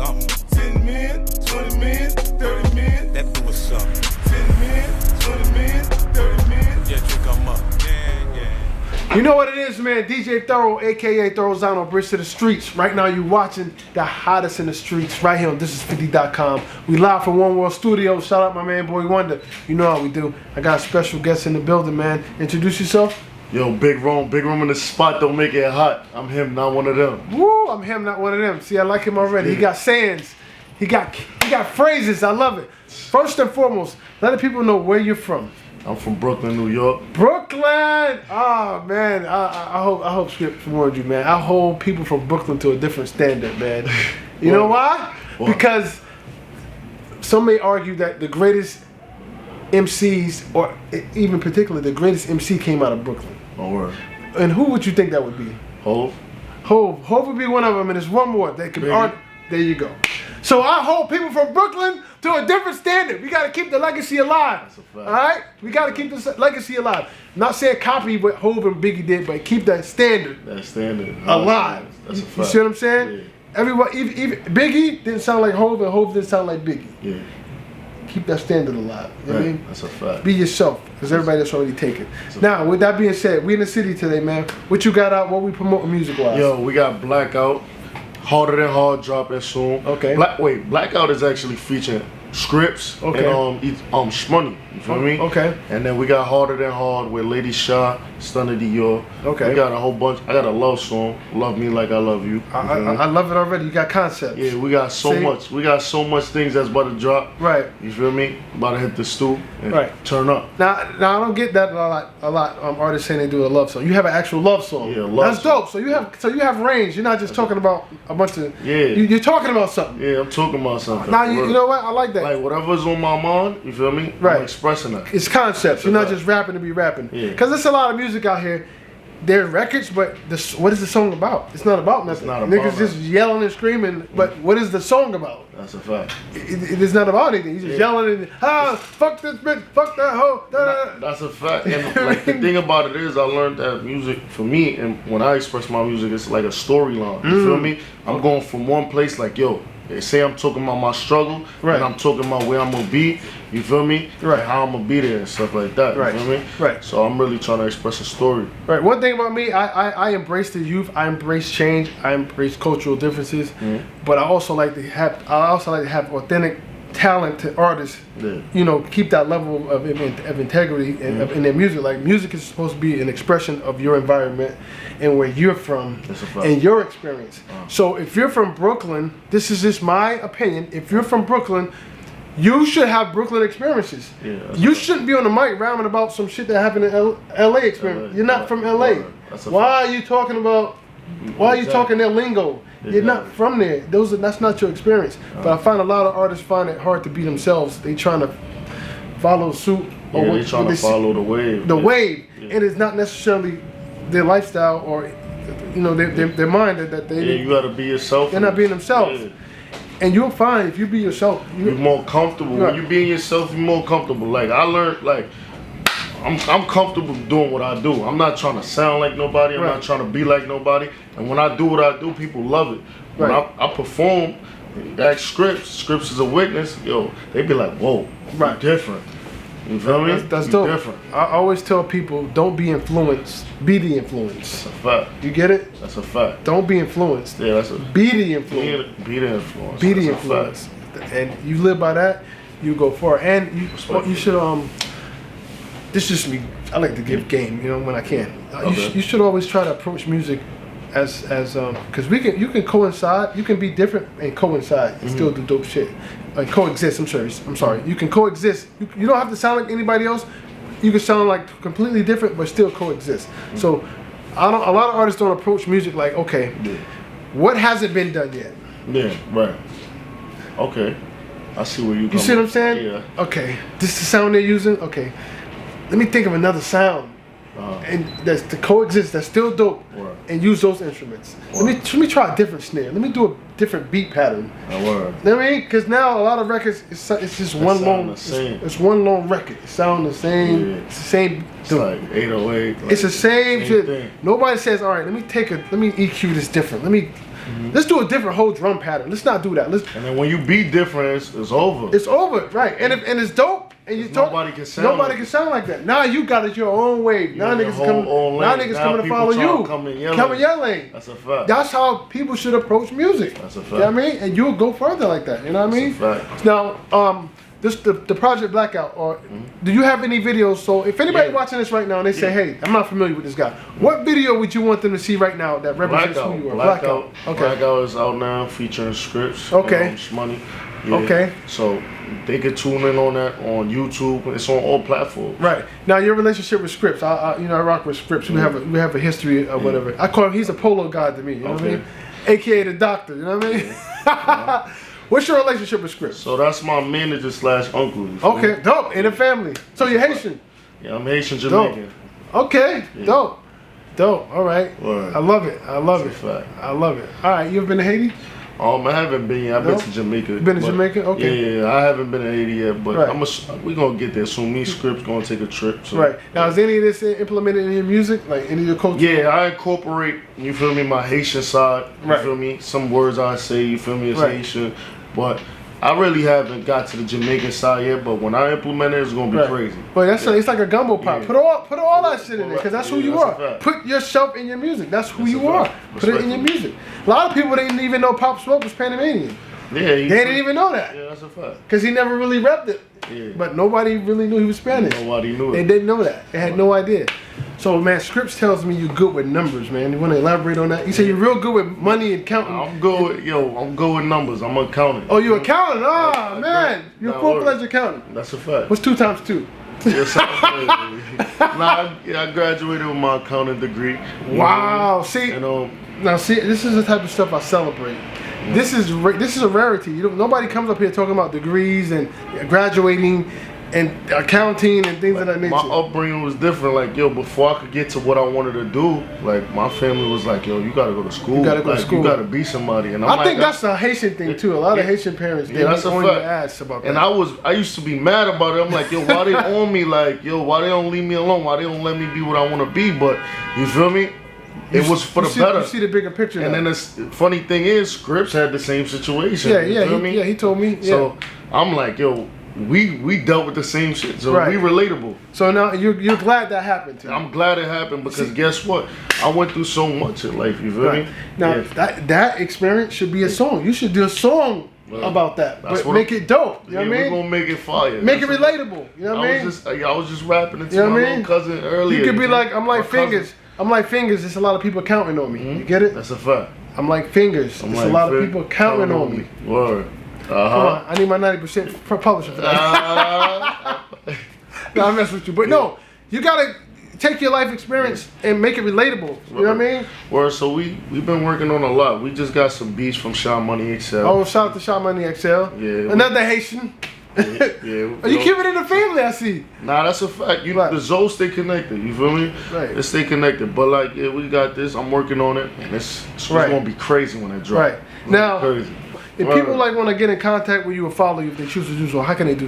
something. 10 men, 20 men, 30 men. That do was something. 10 men, 20 men, 30 men. Yeah, drink 'em up. Yeah. You know what it is, man. DJ Thoro, aka Thorozano, Bridge to the Streets. Right now, you watching the hottest in the streets right here on thisis50.com. We live from One World Studios. Shout out my man, Boy Wonder. You know how we do. I got a special guest in the building, man. Introduce yourself. Yo, big room in the spot, don't make it hot. I'm him, not one of them. Woo, I'm him, not one of them. See, I like him already. He got sayings. He got phrases. I love it. First and foremost, let the people know where you're from. I'm from Brooklyn, New York. Brooklyn! Oh man, I hope Script warned you, man. I hold people from Brooklyn to a different standard, man. You know why? Because some may argue that the greatest MCs, or even particularly the greatest MC, came out of Brooklyn. Oh, word. And who would you think that would be? Hov. Hov would be one of them, and there's one more. They could art. There you go. So I hold people from Brooklyn to a different standard. We got to keep the legacy alive. That's a fact. All right? We got to keep the legacy alive. Not saying copy what Hov and Biggie did, but keep that standard. Alive. That's a fact. You see what I'm saying? Yeah. Everyone, even Biggie didn't sound like Hov, and Hov didn't sound like Biggie. Yeah. Keep that standard alive. You know what I mean? That's a fact. Be yourself, because everybody that's already taken. Now, with that being said, we in the city today, man. What you got out? What we promoting music-wise? Yo, we got Blackout. Harder Than Hard dropping soon. Okay. Blackout is actually featuring Scripts and Shmoney. You feel me? Okay. And then we got Harder Than Hard with Lady Shaw, Stunner Dior. Okay. We got a whole bunch. I got a love song, Love Me Like I Love You. I love it already. You got concepts. Yeah, we got so much. We got so much things that's about to drop. Right. You feel me? About to hit the stool and turn up. Now I don't get that a lot. Artists saying they do a love song. You have an actual love song. Yeah, love That's dope. So you have range. You're not just talking about a bunch of. Yeah. You're talking about something. Yeah, I'm talking about something. Now you know what? I like that. Like whatever's on my mind, you feel me? Right. I'm expressing that. It's concepts. You're not just rapping to be rapping. Yeah. Because there's a lot of music out here. There are records, but what is the song about? It's not about nothing. It's not about Niggas just yelling and screaming, but what is the song about? That's a fact. It is not about anything. He's just yelling and fuck this bitch, fuck that hoe. That's a fact. And like the thing about it is, I learned that music for me, and when I express my music, it's like a storyline. You feel me? I'm going from one place like, yo, they say I'm talking about my struggle, and I'm talking about where I'm gonna be. You feel me? Right. And how I'm gonna be there and stuff like that. Right. You feel me? Right. So I'm really trying to express a story. Right. One thing about me, I embrace the youth. I embrace change. I embrace cultural differences. But I also like to have authentic, talented artists. Yeah. You know, keep that level of integrity in their music. Like music is supposed to be an expression of your environment and where you're from and your experience. So if you're from Brooklyn, this is just my opinion. If you're from Brooklyn, you should have Brooklyn experiences. Yeah, you shouldn't be on the mic rhyming about some shit that happened in LA experience. You're not from LA. Why are you talking about? Why are you talking their lingo? You're not from there. That's not your experience. But I find a lot of artists find it hard to be themselves. They trying to follow suit. Or they trying to follow the wave. The wave, and it's not necessarily their lifestyle or their mind that they. Yeah, you gotta be yourself. They're not being themselves. Yeah. And you'll find if you be yourself, you're more comfortable. Right. When you being yourself, you're more comfortable. Like I learned, like I'm comfortable doing what I do. I'm not trying to sound like nobody. I'm not trying to be like nobody. And when I do what I do, people love it. When I perform, ask Scripts is a witness. Yo, they be like, whoa, you're different. You feel me? That's dope. Different. I always tell people, don't be influenced. Be the influence. That's a fact. You get it? That's a fact. Don't be influenced. Yeah, that's a. Be the influence. Be the influence. Be the influence. And you live by that, you go far. And you should This is just me. I like to give game, when I can. You should always try to approach music as because you can coincide. You can be different and coincide and still do dope shit. Coexist. I'm sorry. You can coexist. You don't have to sound like anybody else. You can sound like completely different, but still coexist. So, a lot of artists don't approach music like, okay, what hasn't been done yet? Yeah, right. Okay, I see where you. You see what I'm saying? Yeah. Okay, this is the sound they're using. Okay, let me think of another sound, and that's to coexist. That's still dope, and use those instruments. Let me try a different snare. Let me do a different beat pattern. Word. You know what I mean? Because now a lot of records, it's just one long. It's one long record. It sound the same. Yeah. It's the same. It's like 808. It's the same shit. Thing. Nobody says, all right, let me EQ this different. Let me Let's do a different whole drum pattern. Let's not do that. And then when you be different, it's over. It's over, right? And it's dope. And you talk, nobody can sound like that. Now you got it your own way. Now niggas coming to follow you. Come in your lane. That's a fact. That's how people should approach music. That's a fact. You know what I mean? And you'll go further like that. You know what I mean? That's a fact. Now, the Project Blackout, or do you have any videos? So if anybody watching this right now and they say, hey, I'm not familiar with this guy, what video would you want them to see right now that represents who you are? Blackout. Okay. Blackout is out now featuring Scripts. Okay. Money. Yeah. Okay. So they can tune in on that on YouTube. It's on all platforms. Right. Now your relationship with Scripts, I rock with Scripts. We have a history of whatever. I call him, he's a polo god to me. You know what I mean? AKA the doctor. You know what I mean? Yeah. What's your relationship with Scripts? So that's my manager / uncle. Okay, dope. In the family. So you're Haitian? Yeah, I'm Haitian Jamaican. Dope. Okay, yeah. Dope. All right. Word. I love it. I love it. Fact. I love it. All right, you ever been to Haiti? I haven't been yet. I've been to Jamaica. You been to Jamaica? Okay. Yeah, I haven't been to Haiti yet, but right. We gonna get there soon. Me, Scripts gonna take a trip. So. Right. Now, is any of this implemented in your music? Like any of your culture? Yeah, I incorporate, you feel me, my Haitian side. You right. feel me? Some words I say, you feel me, it's right. Haitian. But I really haven't got to the Jamaican side yet, but when I implement it, it's gonna be right. crazy. But it's like a gumbo pot. Yeah. Put all that shit in there, because that's who you are. Put yourself in your music. That's who you are. Put it in your music. A lot of people didn't even know Pop Smoke was Panamanian. Yeah, they didn't even know that. Yeah, that's a fact. Because he never really repped it. Yeah. But nobody really knew he was Spanish. Nobody knew it. They didn't know that. They had no idea. So, man, Scripts tells me you're good with numbers, man. You want to elaborate on that? You say you're real good with money and counting. I'm good with numbers. I'm accounting. Oh, you accounting? Oh, man. You're a full-fledged accountant. That's a fact. What's 2 times 2? Yes, I graduated with my accounting degree. Wow. See, now see, this is the type of stuff I celebrate. This is a rarity. Nobody comes up here talking about degrees and graduating and accounting and things of that nature. My upbringing was different. Like, before I could get to what I wanted to do, like, my family was like, you gotta go to school. You gotta go to school. You gotta be somebody. And I think that's a Haitian thing too. A lot of Haitian parents, they be on your ass about that. And I used to be mad about it. I'm like, why they on me? Like, why they don't leave me alone? Why they don't let me be what I want to be? But you feel me? It was for the better. You see the bigger picture. And then the funny thing is, Scripts had the same situation. Yeah, he told me. Yeah. So I'm like, we dealt with the same shit. So we relatable. So now you're glad that happened to you. I'm glad it happened because guess what? I went through so much in life. You feel me? Now that experience should be a song. You should do a song about that, but make it dope. You know what I mean? We're gonna make it fire. Make it relatable. You know what I mean? I was just rapping it to my little cousin earlier. You could be like, I'm like Fingers. I'm like Fingers. There's a lot of people counting on me. You get it? That's a fact. I'm like Fingers. There's a lot of people counting on me. Word. Come on, I need my 90% publisher for that. No, I mess with you, but no, you gotta take your life experience and make it relatable. You know what I mean? Word. So we've been working on a lot. We just got some beats from Sha Money XL. Oh, shout out to Sha Money XL. Yeah. Another Haitian. Yeah. Are you keeping it in the family? I see. Nah, that's a fact. The Zoe stay connected. You feel me? Right. They stay connected. But like, we got this. I'm working on it, and it's gonna be crazy when it drops. Right. Now, crazy. If people want to get in contact with you or follow you, if they choose to do so, how can they do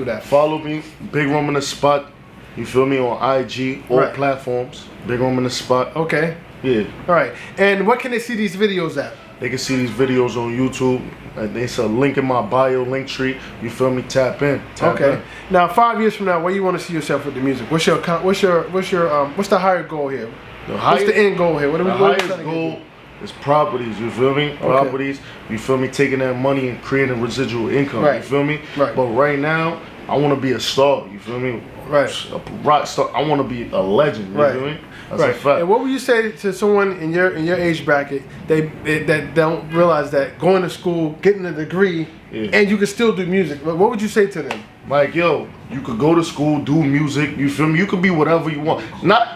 that? Follow me, Big Room in the Spot. You feel me, on IG, all platforms. Big Room in the Spot. Okay. Yeah. All right. And what can they see these videos at? They can see these videos on YouTube. There's a link in my bio, link tree. You feel me? Tap in. In. Now, 5 years from now, where you want to see yourself with the music? What's the higher goal here? What's the end goal here? What are we going to goal? It's properties, you feel me? Properties, you feel me? Taking that money and creating residual income, you feel me? Right. But right now, I want to be a star, you feel me? Right. A rock star. I want to be a legend, you feel me? That's a fact. And what would you say to someone in your age bracket that don't realize that going to school, getting a degree, and you can still do music? What would you say to them? Like, you could go to school, do music, you feel me? You could be whatever you want.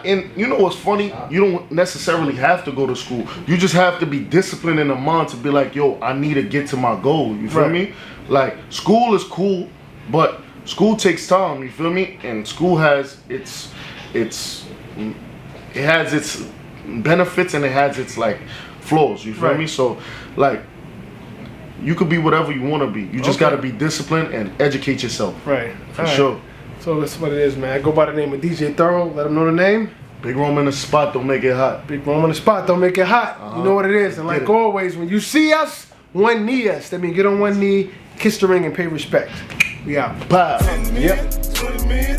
You know what's funny? You don't necessarily have to go to school. You just have to be disciplined in the mind to be like, I need to get to my goal, you feel me? Like, school is cool, but school takes time, you feel me? And school has its benefits and it has its, like, flaws, you feel me? So, like, you could be whatever you want to be. You just got to be disciplined and educate yourself. Right. For sure. So that's what it is, man. I go by the name of DJ Thoro. Let them know the name. Big room in the spot don't make it hot. Big room in the spot don't make it hot. You know what it is. And like always, when you see us, one knee us. That means get on one knee, kiss the ring, and pay respect. We out. Pow. 10 minutes, 20 minutes.